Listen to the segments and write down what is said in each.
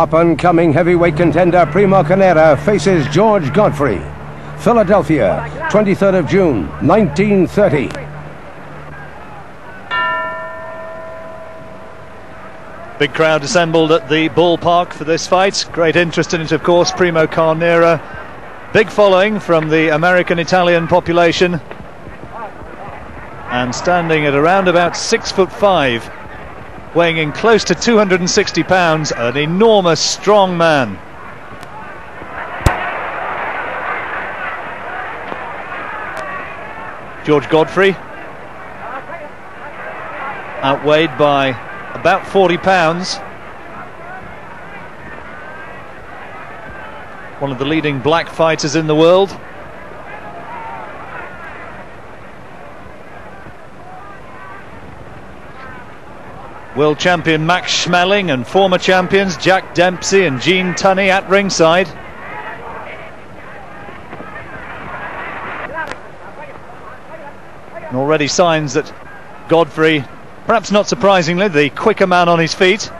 Up-and-coming heavyweight contender Primo Carnera faces George Godfrey. Philadelphia, 23rd of June, 1930. Big crowd assembled at the ballpark for this fight. Great interest in it, of course. Primo Carnera, big following from the American-Italian population, and standing at around about 6'5", weighing in close to 260 pounds, an enormous, strong man. George Godfrey, outweighed by about 40 pounds. One of the leading black fighters in the world. World champion Max Schmeling and former champions Jack Dempsey and Gene Tunney at ringside. And already signs that Godfrey, perhaps not surprisingly, the quicker man on his feet.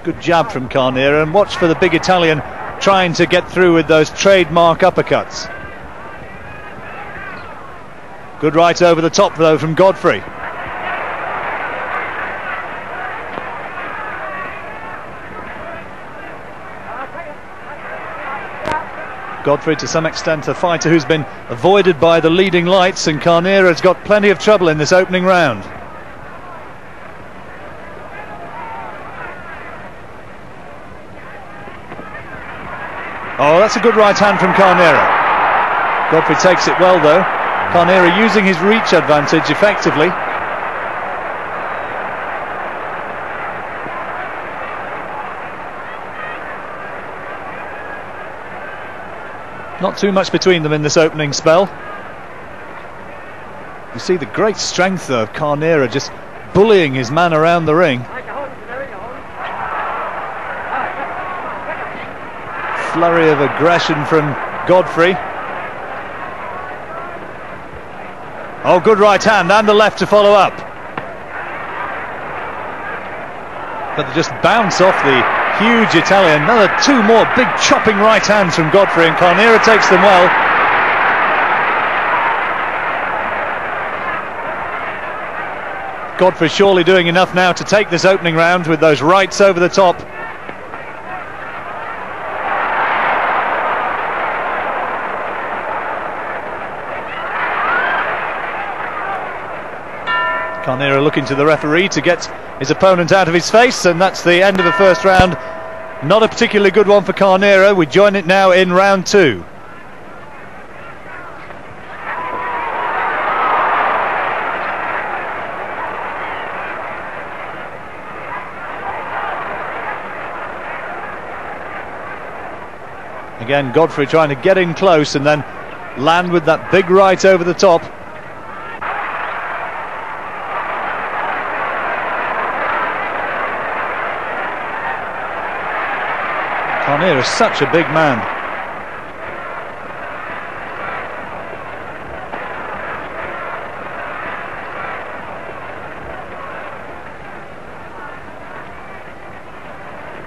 Good jab from Carnera, and watch for the big Italian trying to get through with those trademark uppercuts. Good right over the top though from Godfrey. Godfrey, to some extent, a fighter who's been avoided by the leading lights, and Carnera's got plenty of trouble in this opening round. Oh, that's a good right hand from Carnera. Godfrey takes it well though. Carnera using his reach advantage effectively. Not too much between them in this opening spell. You see the great strength though of Carnera, just bullying his man around the ring. Flurry of aggression from Godfrey. Oh, good right hand, and the left to follow up. But they just bounce off the huge Italian. Another two more big chopping right hands from Godfrey, and Carnera takes them well. Godfrey surely doing enough now to take this opening round with those rights over the top. Carnera looking to the referee to get his opponent out of his face, and that's the end of the first round. Not a particularly good one for Carnera. We join it now in round two. Again, Godfrey trying to get in close and then land with that big right over the top. Carnera is such a big man.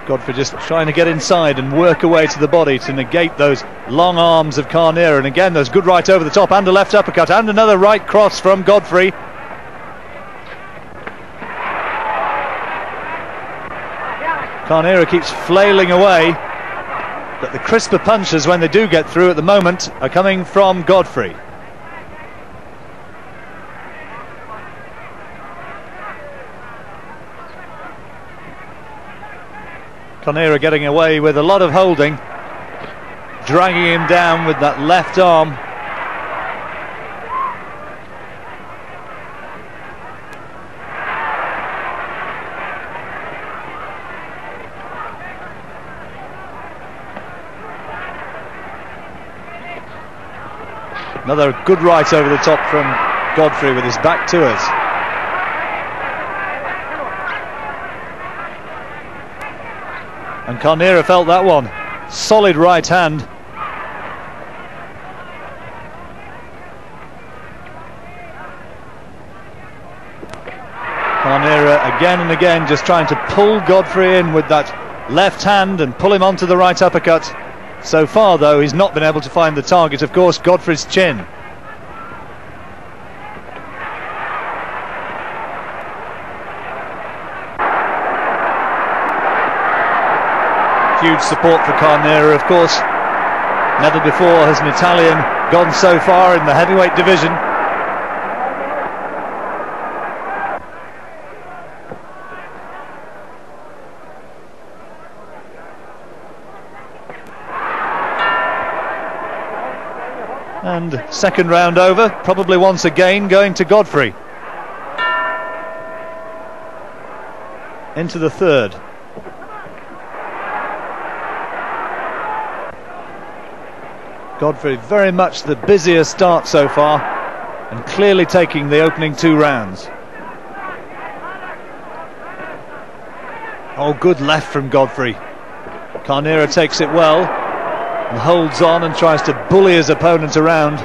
Godfrey just trying to get inside and work away to the body to negate those long arms of Carnera. And again, those good right over the top and a left uppercut and another right cross from Godfrey. Carnera keeps flailing away, but the crisper punches, when they do get through at the moment, are coming from Godfrey. Carnera getting away with a lot of holding, dragging him down with that left arm. Another good right over the top from Godfrey with his back to us. And Carnera felt that one. Solid right hand. Carnera again and again just trying to pull Godfrey in with that left hand and pull him onto the right uppercut. So far, though, he's not been able to find the target, of course, Godfrey's chin. Huge support for Carnera, of course. Never before has an Italian gone so far in the heavyweight division. And second round over, probably once again going to Godfrey. Into the third. Godfrey very much the busiest start so far, and clearly taking the opening 2 rounds. Oh, good left from Godfrey. Carnera takes it well and holds on and tries to bully his opponent around,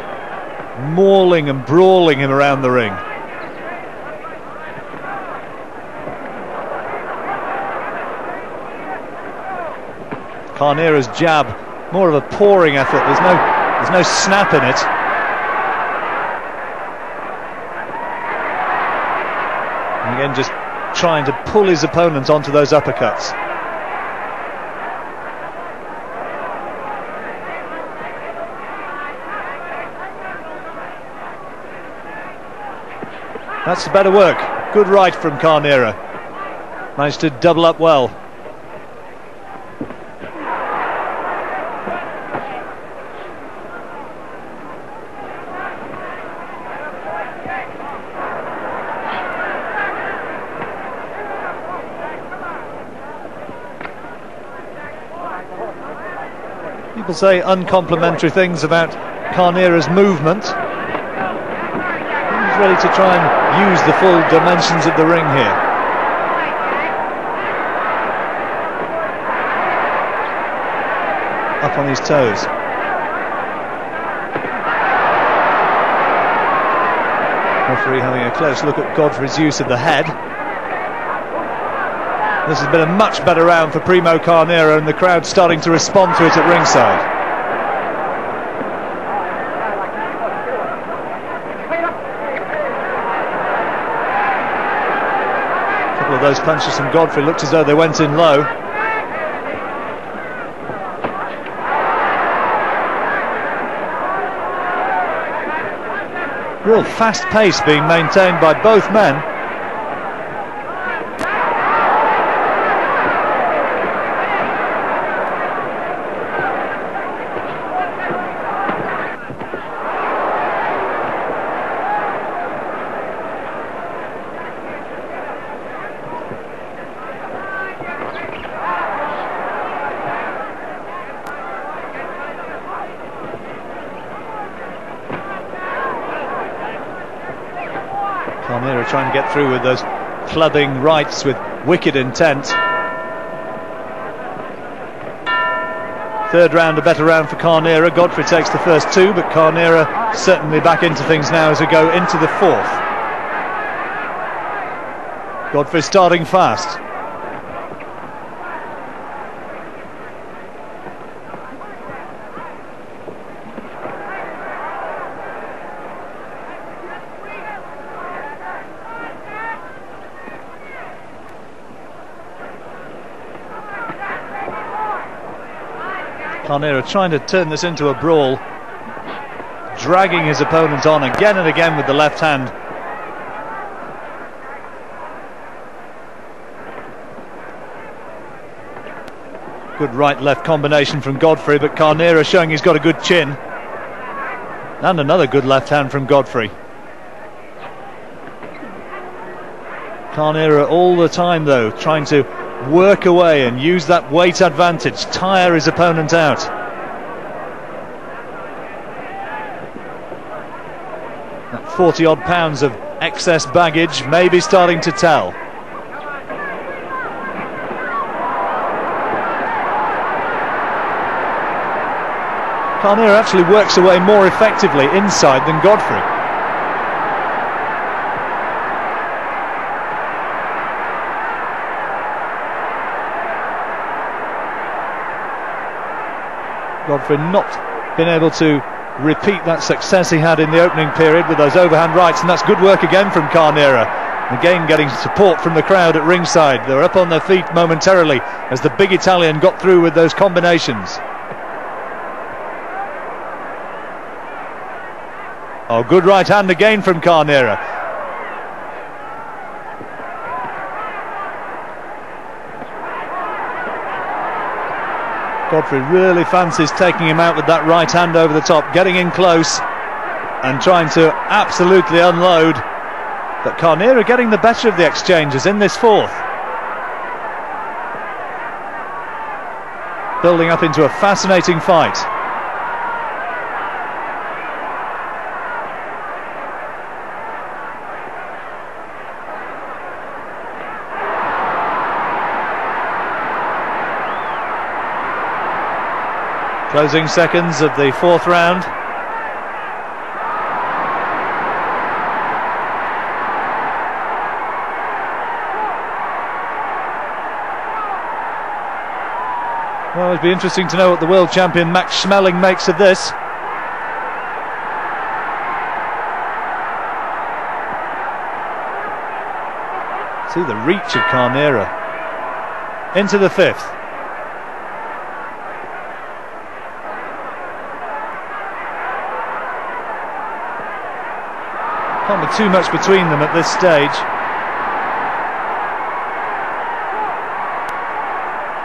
mauling and brawling him around the ring. Carnera's jab, more of a pouring effort. There's no snap in it. And again, just trying to pull his opponent onto those uppercuts. That's the better work. Good right from Carnera. Managed to double up well. People say uncomplimentary things about Carnera's movement. He's ready to try and use the full dimensions of the ring here. Up on his toes. Referee having a close look at Godfrey's use of the head. This has been a much better round for Primo Carnera, and the crowd starting to respond to it at ringside. A couple of those punches from Godfrey looked as though they went in low. Real fast pace being maintained by both men. Carnera trying to get through with those clubbing rights with wicked intent. Third round a better round for Carnera. Godfrey takes the first 2, but Carnera certainly back into things now as we go into the 4th. Godfrey starting fast. Carnera trying to turn this into a brawl, dragging his opponent on again and again with the left hand. Good right-left combination from Godfrey, but Carnera showing he's got a good chin. And another good left hand from Godfrey. Carnera all the time, though, trying to work away and use that weight advantage, tire his opponent out. That 40-odd pounds of excess baggage may be starting to tell. Carnera actually works away more effectively inside than Godfrey. Godfrey not been able to repeat that success he had in the opening period with those overhand rights, and that's good work again from Carnera. Again getting support from the crowd at ringside. They were up on their feet momentarily as the big Italian got through with those combinations. Oh, good right hand again from Carnera. Godfrey really fancies taking him out with that right hand over the top, getting in close and trying to absolutely unload. But Carnera getting the better of the exchanges in this fourth. Building up into a fascinating fight. Closing seconds of the fourth round. Well, it'd be interesting to know what the world champion Max Schmeling makes of this. See the reach of Carnera. Into the fifth. Can't be too much between them at this stage.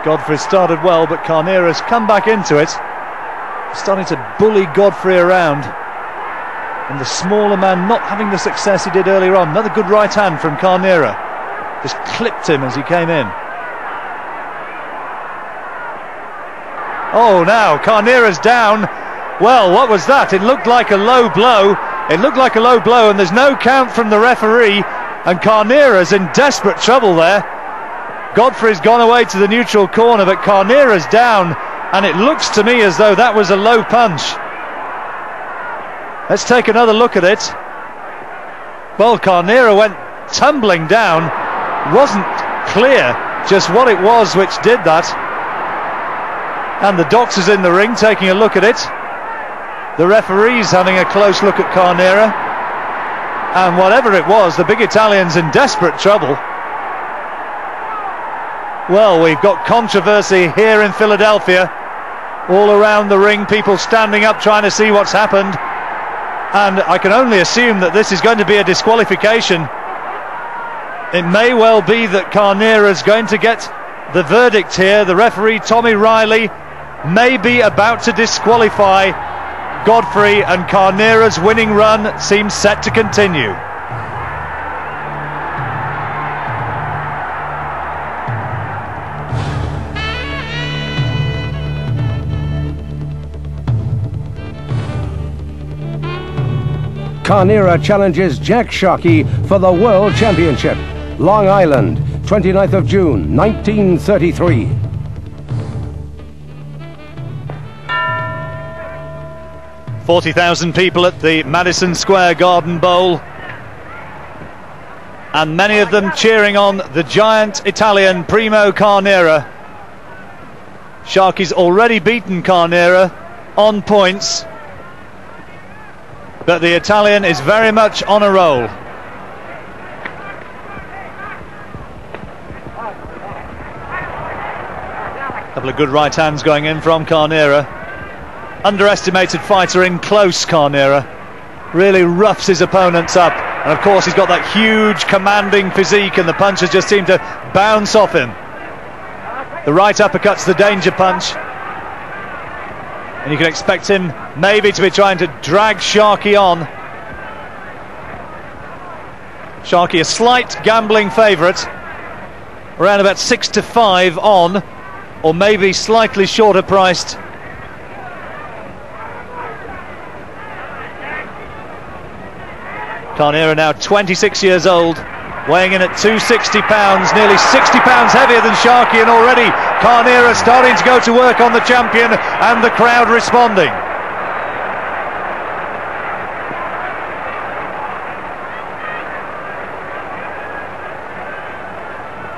Godfrey started well, but Carnera's come back into it, starting to bully Godfrey around, and the smaller man not having the success he did earlier on. Another good right hand from Carnera, just clipped him as he came in. Oh, now Carnera's down. Well, what was that? It looked like a low blow. It looked like a low blow, and there's no count from the referee, and Carnera's in desperate trouble there. Godfrey's gone away to the neutral corner, but Carnera's down, and it looks to me as though that was a low punch. Let's take another look at it. Well, Carnera went tumbling down. Wasn't clear just what it was which did that. And the doctor's in the ring taking a look at it. The referee's having a close look at Carnera. And whatever it was, the big Italian's in desperate trouble. Well, we've got controversy here in Philadelphia. All around the ring, people standing up trying to see what's happened. And I can only assume that this is going to be a disqualification. It may well be that Carnera's going to get the verdict here. The referee, Tommy Riley, may be about to disqualify Godfrey, and Carnera's winning run seems set to continue. Carnera challenges Jack Sharkey for the World Championship. Long Island, 29th of June, 1933. $40,000 people at the Madison Square Garden Bowl, and many of them cheering on the giant Italian Primo Carnera. Sharkey's already beaten Carnera on points, but the Italian is very much on a roll. A couple of good right hands going in from Carnera. Underestimated fighter in close, Carnera. Really roughs his opponents up. And of course he's got that huge commanding physique, and the punches just seem to bounce off him. The right uppercut's the danger punch. And you can expect him maybe to be trying to drag Sharkey on. Sharkey a slight gambling favourite, around about 6-5 on, or maybe slightly shorter priced. Carnera now 26 years old, weighing in at 260 pounds, nearly 60 pounds heavier than Sharkey, and already Carnera starting to go to work on the champion, and the crowd responding.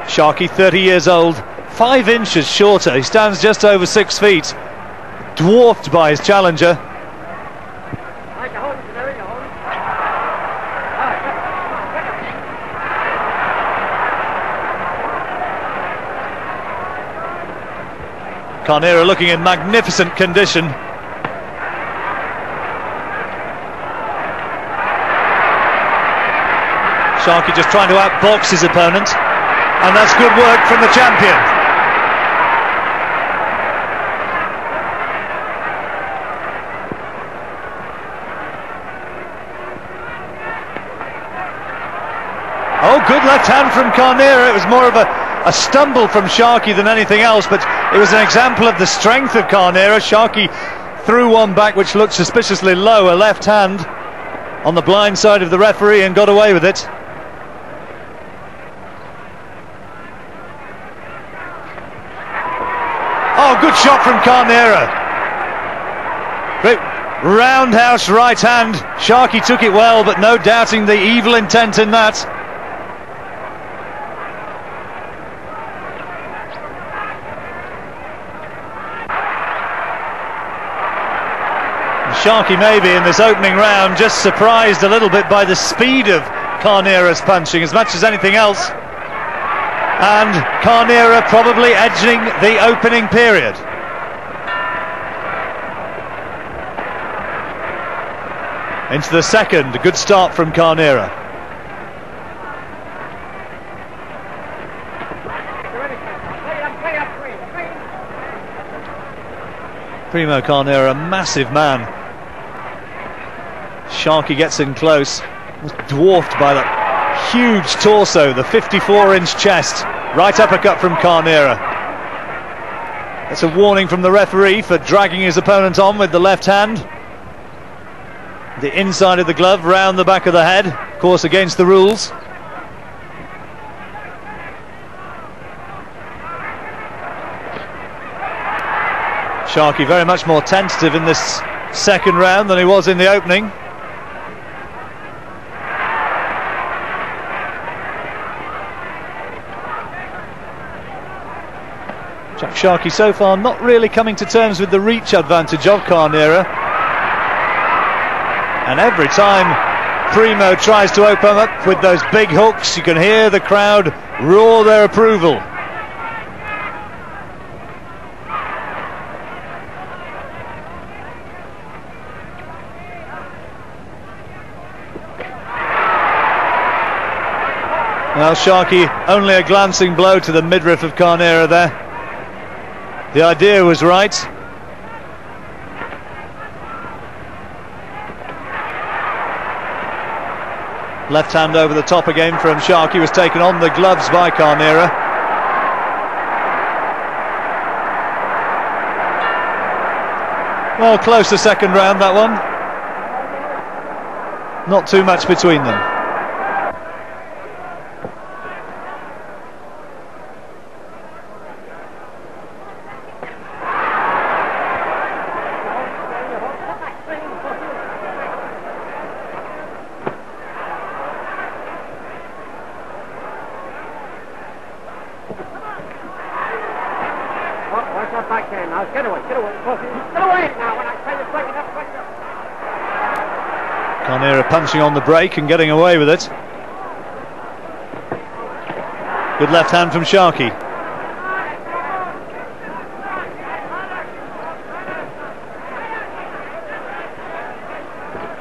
Sharkey 30 years old, 5 inches shorter, he stands just over 6 feet. dwarfed by his challenger. Carnera looking in magnificent condition. Sharkey just trying to outbox his opponent, and that's good work from the champion. Oh, good left hand from Carnera. It was more of a stumble from Sharkey than anything else, but it was an example of the strength of Carnera. Sharkey threw one back which looked suspiciously low, a left hand on the blind side of the referee, and got away with it. Oh, good shot from Carnera. Great roundhouse right hand. Sharkey took it well, but no doubting the evil intent in that. Sharkey maybe in this opening round just surprised a little bit by the speed of Carnera's punching as much as anything else. And Carnera probably edging the opening period. Into the second, a good start from Carnera. Primo Carnera, a massive man. Sharkey gets in close, was dwarfed by that huge torso, the 54-inch chest. Right uppercut from Carnera. That's a warning from the referee for dragging his opponent on with the left hand. The inside of the glove round the back of the head, of course against the rules. Sharkey very much more tentative in this second round than he was in the opening. Jack Sharkey so far not really coming to terms with the reach advantage of Carnera. And every time Primo tries to open up with those big hooks, you can hear the crowd roar their approval. Well, Sharkey only a glancing blow to the midriff of Carnera there. The idea was right. Left hand over the top again from Sharkey, was taken on the gloves by Carnera. Well, close to second round, that one. Not too much between them. Carnera punching on the break and getting away with it. Good left hand from Sharkey.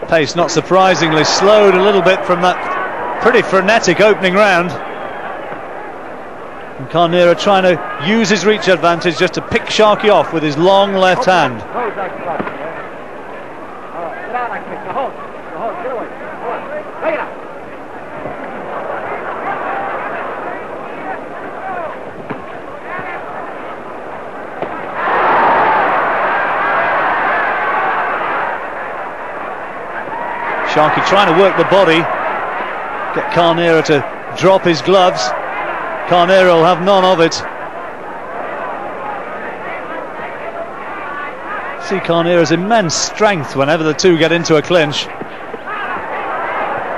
Pace not surprisingly slowed a little bit from that pretty frenetic opening round. And Carnera trying to use his reach advantage just to pick Sharkey off with his long left hand. Sharkey trying to work the body, get Carnera to drop his gloves. Carnera will have none of it. See Carnera's immense strength whenever the two get into a clinch.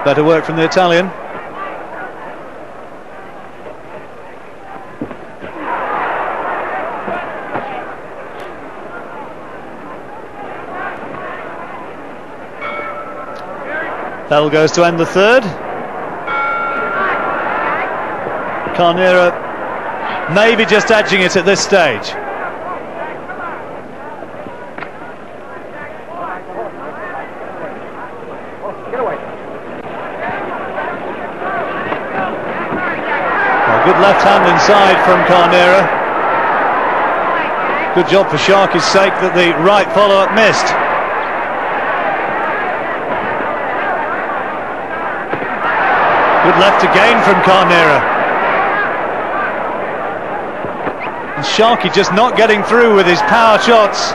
Better work from the Italian. Bell goes to end the third. Carnera maybe just edging it at this stage. Well, good left hand inside from Carnera. Good job for Sharkey's sake that the right follow-up missed. Good left again from Carnera. And Sharkey just not getting through with his power shots.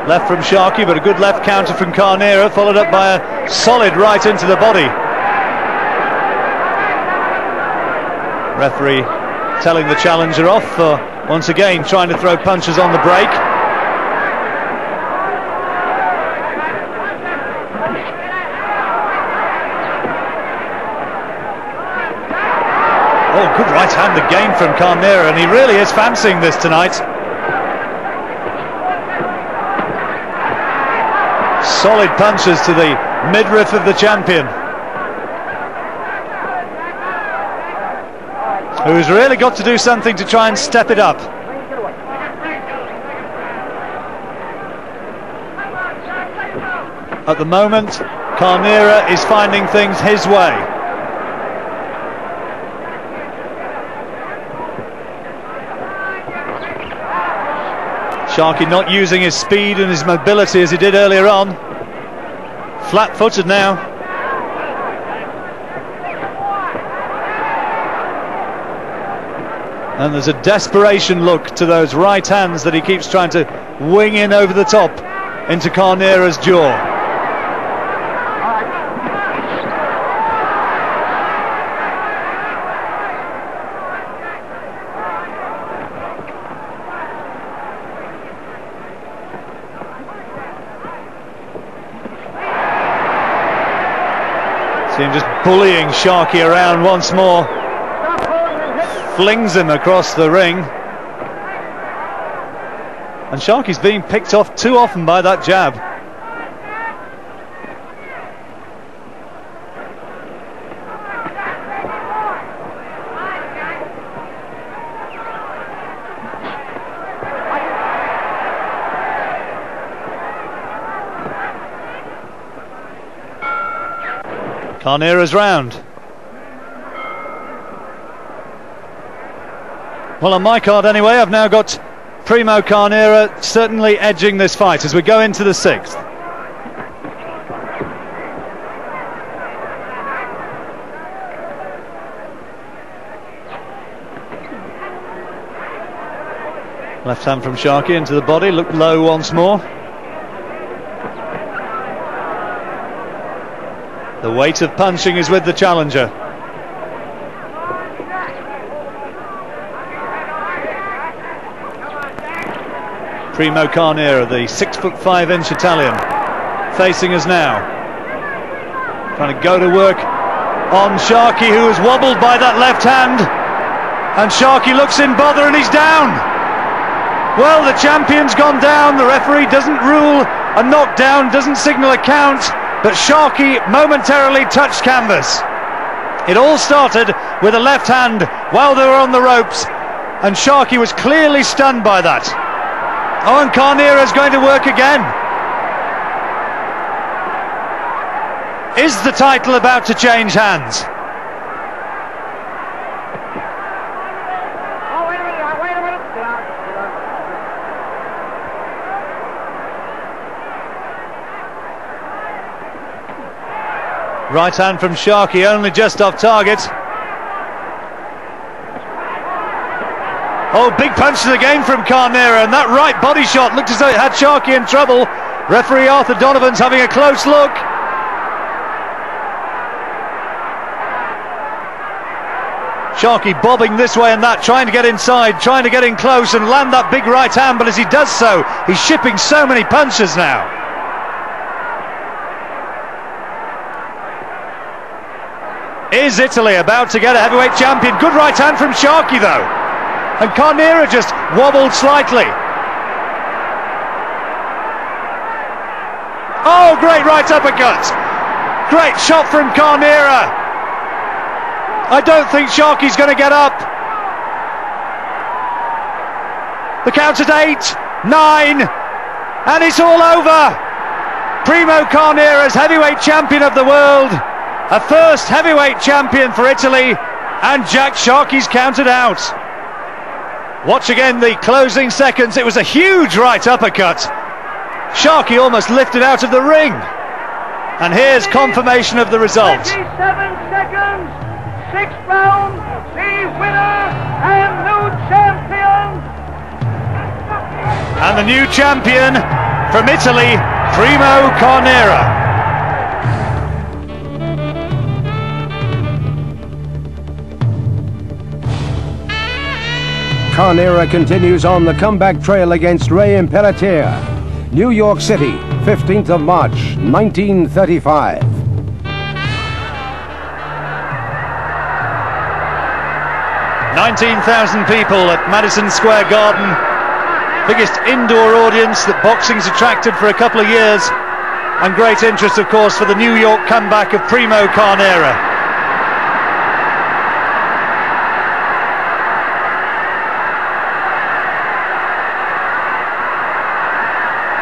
Left from Sharkey, but a good left counter from Carnera, followed up by a solid right into the body. Referee telling the challenger off for once again trying to throw punches on the break. Oh, good right hand again from Carnera, and he really is fancying this tonight. Solid punches to the midriff of the champion, who's really got to do something to try and step it up. At the moment, Carnera is finding things his way. Sharkey not using his speed and his mobility as he did earlier on. Flat-footed now. And there's a desperation look to those right hands that he keeps trying to wing in over the top into Carnera's jaw. See him just bullying Sharkey around once more. Flings him across the ring. And Sharkey's being picked off too often by that jab. Carnera's round. Well, on my card anyway, I've now got Primo Carnera certainly edging this fight as we go into the sixth. Left hand from Sharkey into the body, looked low once more. The weight of punching is with the challenger. Primo Carnera, the 6'5" Italian, facing us now. Trying to go to work on Sharkey, who is wobbled by that left hand. And Sharkey looks in bother and he's down. Well, the champion's gone down. The referee doesn't rule a knockdown, doesn't signal a count. But Sharkey momentarily touched canvas. It all started with a left hand while they were on the ropes, and Sharkey was clearly stunned by that. Oh, and Carnera is going to work again. Is the title about to change hands? Right hand from Sharkey, only just off target. Oh, big punches again from Carnera, and that right body shot looked as though it had Sharkey in trouble. Referee Arthur Donovan's having a close look. Sharkey bobbing this way and that, trying to get inside, trying to get in close and land that big right hand, but as he does so, he's shipping so many punches now. Is Italy about to get a heavyweight champion? Good right hand from Sharkey though. And Carnera just wobbled slightly. Oh, great right uppercut. Great shot from Carnera. I don't think Sharkey's going to get up. The count's at 8, 9, and it's all over. Primo Carnera's heavyweight champion of the world, a first heavyweight champion for Italy, and Jack Sharkey's counted out. Watch again the closing seconds. It was a huge right uppercut. Sharkey almost lifted out of the ring. And here's confirmation of the result. 27 seconds, 6th round, the winner and new champion. And the new champion from Italy, Primo Carnera. Carnera continues on the comeback trail against Ray Impellitteri. New York City, 15th of March, 1935. "19,000 people at Madison Square Garden. Biggest indoor audience that boxing's attracted for a couple of years. And great interest, of course, for the New York comeback of Primo Carnera.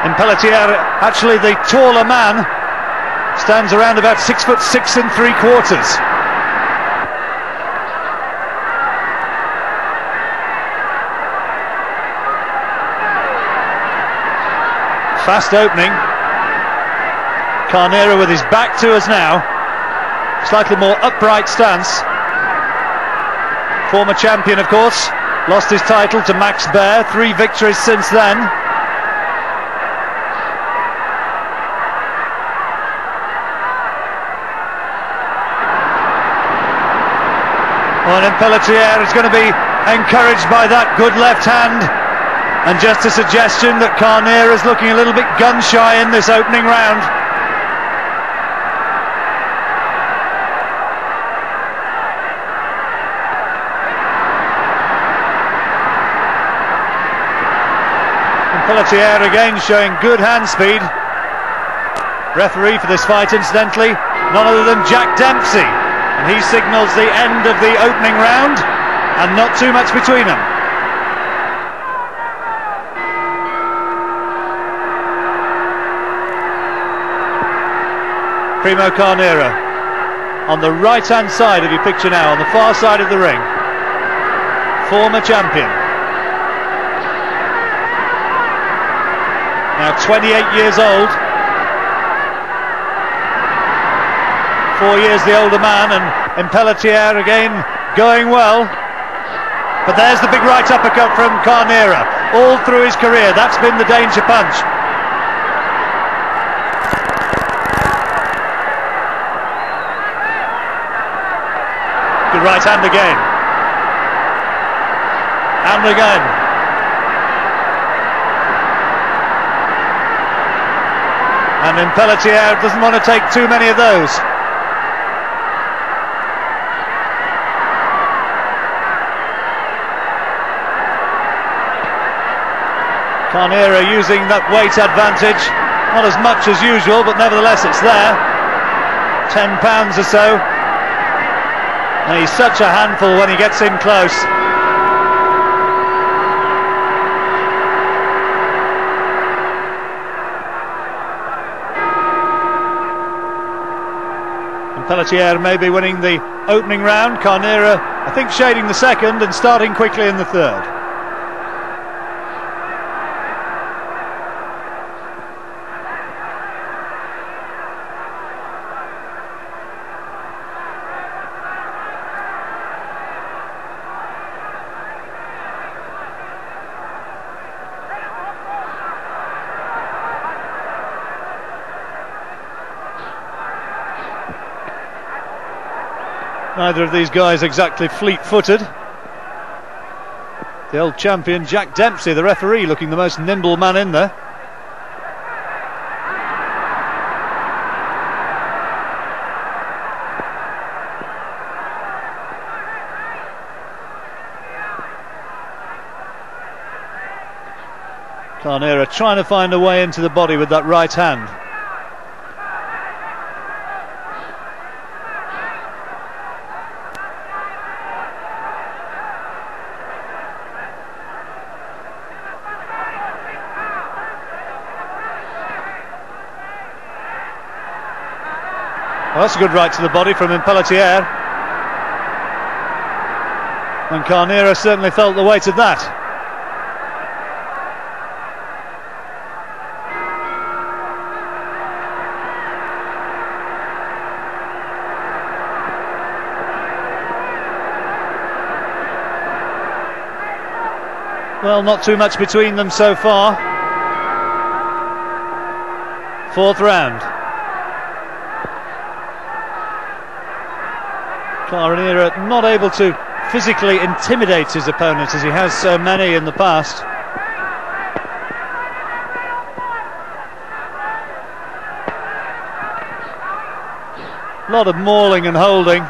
Impellitteri, actually the taller man, stands around about 6'6" 3/4. Fast opening. Carnera with his back to us now. Slightly more upright stance. Former champion, of course. Lost his title to Max Baer. 3 victories since then. And Impellitteri is going to be encouraged by that good left hand. And just a suggestion that Carnera is looking a little bit gun-shy in this opening round. Impellitteri again showing good hand speed. Referee for this fight, incidentally, none other than Jack Dempsey. And he signals the end of the opening round, and not too much between them. Primo Carnera on the right hand side of your picture now, on the far side of the ring. Former champion. Now 28 years old. 4 years the older man, and Impellitteri again going well. But there's the big right uppercut from Carnera. All through his career, that's been the danger punch. Good right hand again. And again. And Impellitteri doesn't want to take too many of those. Carnera using that weight advantage, not as much as usual, but nevertheless it's there. 10 pounds or so. And he's such a handful when he gets in close. Impellitteri may be winning the opening round. Carnera, I think, shading the second and starting quickly in the third. Neither of these guys exactly fleet-footed. The old champion Jack Dempsey, the referee, looking the most nimble man in there. Carnera trying to find a way into the body with that right hand. Well, that's a good right to the body from Impelletier. And Carnera certainly felt the weight of that. Well, not too much between them so far. Fourth round. Carnera not able to physically intimidate his opponents as he has so many in the past. A lot of mauling and holding.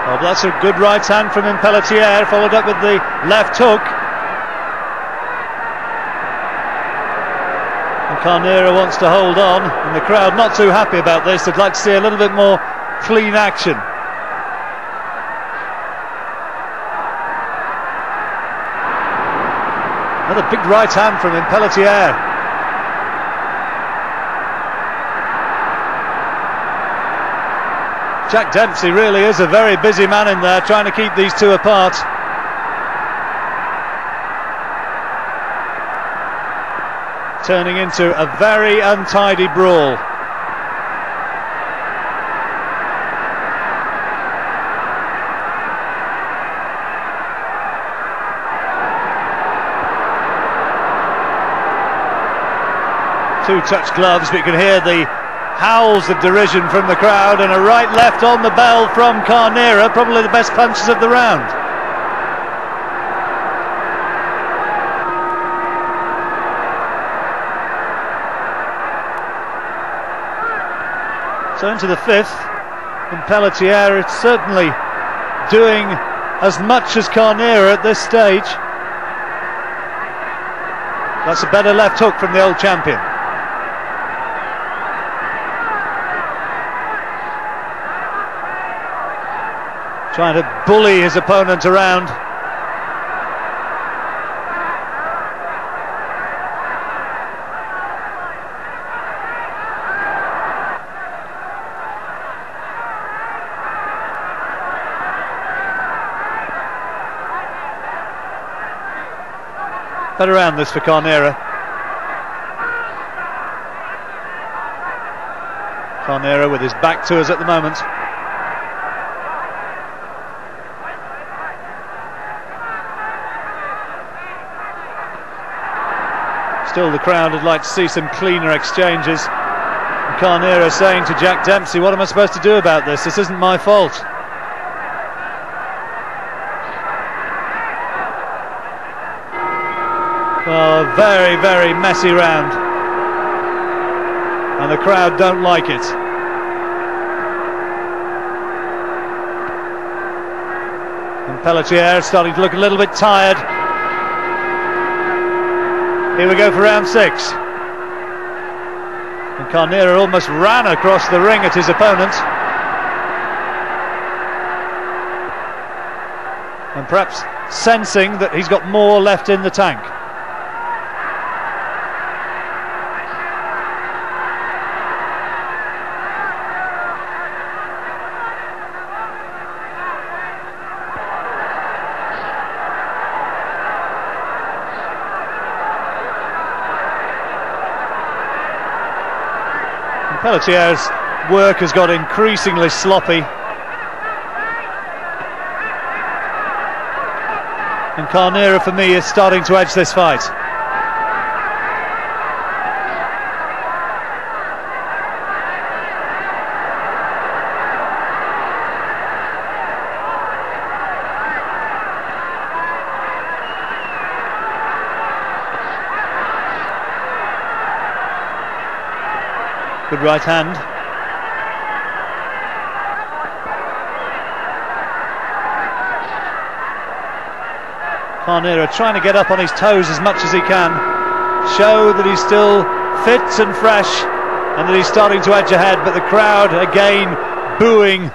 Oh, that's a good right hand from Impelletier, followed up with the left hook. And Carnera wants to hold on, and the crowd not too happy about this. They'd like to see a little bit more clean action. Another big right hand from Impelletier. Jack Dempsey really is a very busy man in there, trying to keep these two apart. Turning into a very untidy brawl. Two-touch gloves, but you can hear the howls of derision from the crowd, and a right left on the bell from Carnera, probably the best punches of the round. So into the fifth, Impelletier is certainly doing as much as Carnera at this stage. That's a better left hook from the old champion. Trying to bully his opponent around. Better round this for Carnera. Carnera with his back to us at the moment. Still, the crowd would like to see some cleaner exchanges. And Carnera saying to Jack Dempsey, what am I supposed to do about this? This isn't my fault. Oh, very, very messy round. And the crowd don't like it. And Impelletier starting to look a little bit tired. Here we go for round 6. And Carnera almost ran across the ring at his opponent. And perhaps sensing that he's got more left in the tank. Pelletier's work has got increasingly sloppy. And Carnera, for me, is starting to edge this fight. Good right hand. Carnera trying to get up on his toes as much as he can, show that he's still fit and fresh and that he's starting to edge ahead, but the crowd again booing.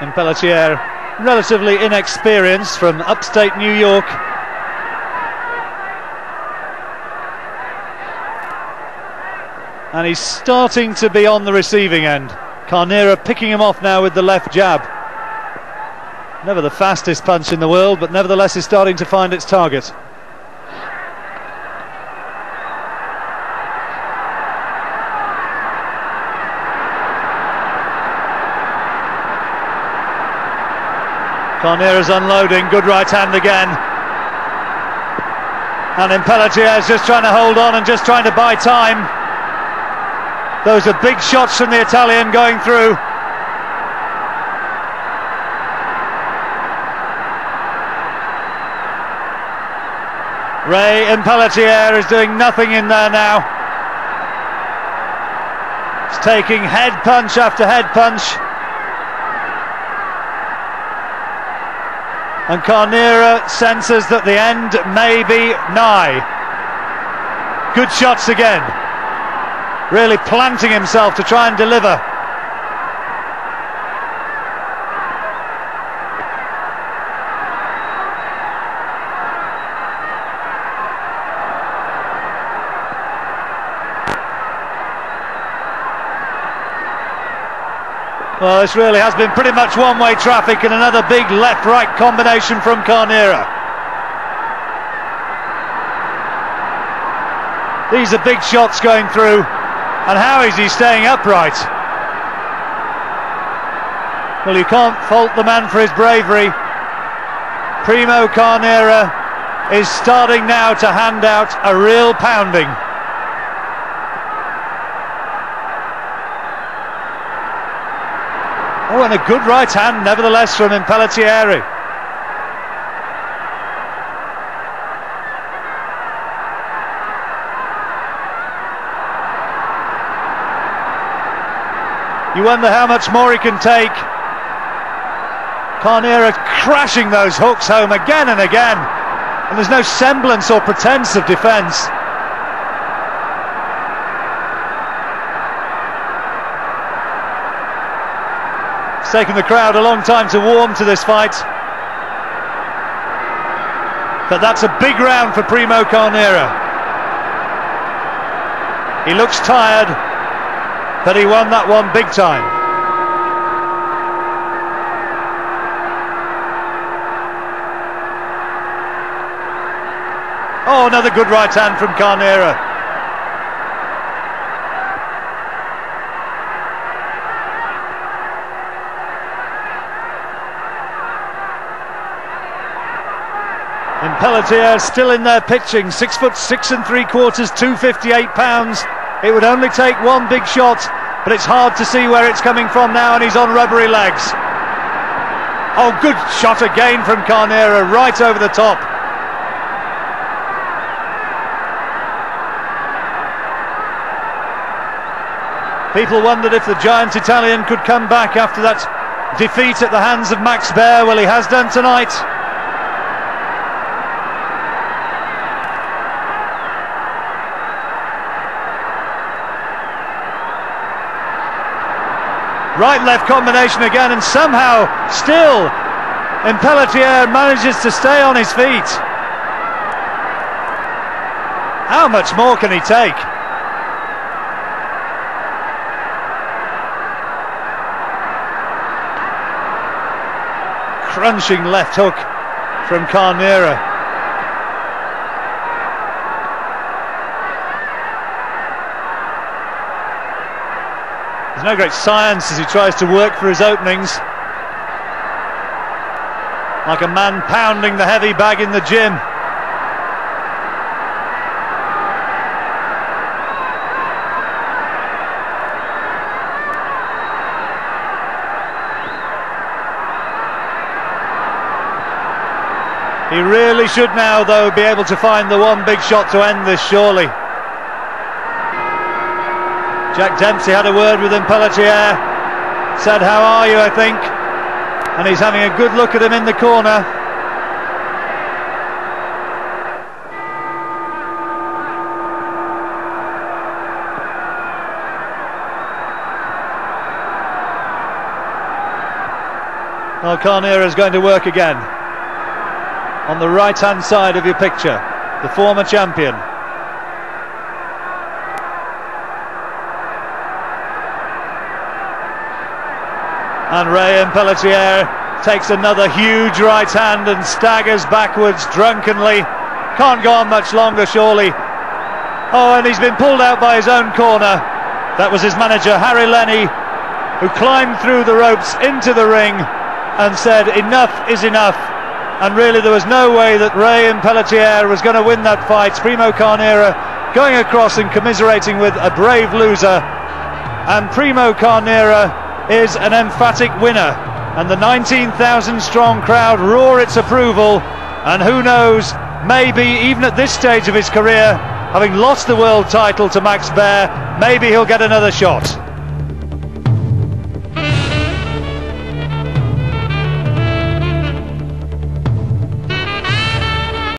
And Pelletier, relatively inexperienced, from upstate New York. And he's starting to be on the receiving end. Carnera picking him off now with the left jab. Never the fastest punch in the world, but nevertheless is starting to find its target. Carnera's unloading, good right hand again. And then Pelletier's just trying to hold on and just trying to buy time. Those are big shots from the Italian going through. Ray Impelletier is doing nothing in there now. He's taking head punch after head punch. And Carnera senses that the end may be nigh. Good shots again. Really planting himself to try and deliver. Well, this really has been pretty much one-way traffic, and another big left-right combination from Carnera. These are big shots going through, and how is he staying upright? Well, you can't fault the man for his bravery. Primo Carnera is starting now to hand out a real pounding. Oh, and a good right hand, nevertheless, from Impelletieri. You wonder how much more he can take. Carnera crashing those hooks home again and again, and there's no semblance or pretense of defence. It's taken the crowd a long time to warm to this fight, but that's a big round for Primo Carnera. He looks tired, but he won that one big time. Oh, another good right hand from Carnera. Pelletier still in there pitching, 6'6" 3/4", 258 pounds. It would only take one big shot, but it's hard to see where it's coming from now, and he's on rubbery legs. Oh, good shot again from Carnera, right over the top. People wondered if the giant Italian could come back after that defeat at the hands of Max Baer. Well, he has done tonight. Right-left combination again, and somehow still Impelletier manages to stay on his feet. How much more can he take? Crunching left hook from Carnera. There's no great science as he tries to work for his openings. Like a man pounding the heavy bag in the gym. He really should now, though, be able to find the one big shot to end this, surely. Jack Dempsey had a word with Impelletier, said, "How are you?" I think, and he's having a good look at him in the corner. Well, Carnera is going to work again. On the right-hand side of your picture, the former champion. And Rayan Pelletier takes another huge right hand and staggers backwards drunkenly. Can't go on much longer, surely. Oh, and he's been pulled out by his own corner. That was his manager, Harry Lenny, who climbed through the ropes into the ring and said, enough is enough. And really there was no way that Rayan Pelletier was going to win that fight. Primo Carnera going across and commiserating with a brave loser. And Primo Carnera is an emphatic winner. And the 19,000 strong crowd roar its approval. And who knows, maybe even at this stage of his career, having lost the world title to Max Baer, maybe he'll get another shot.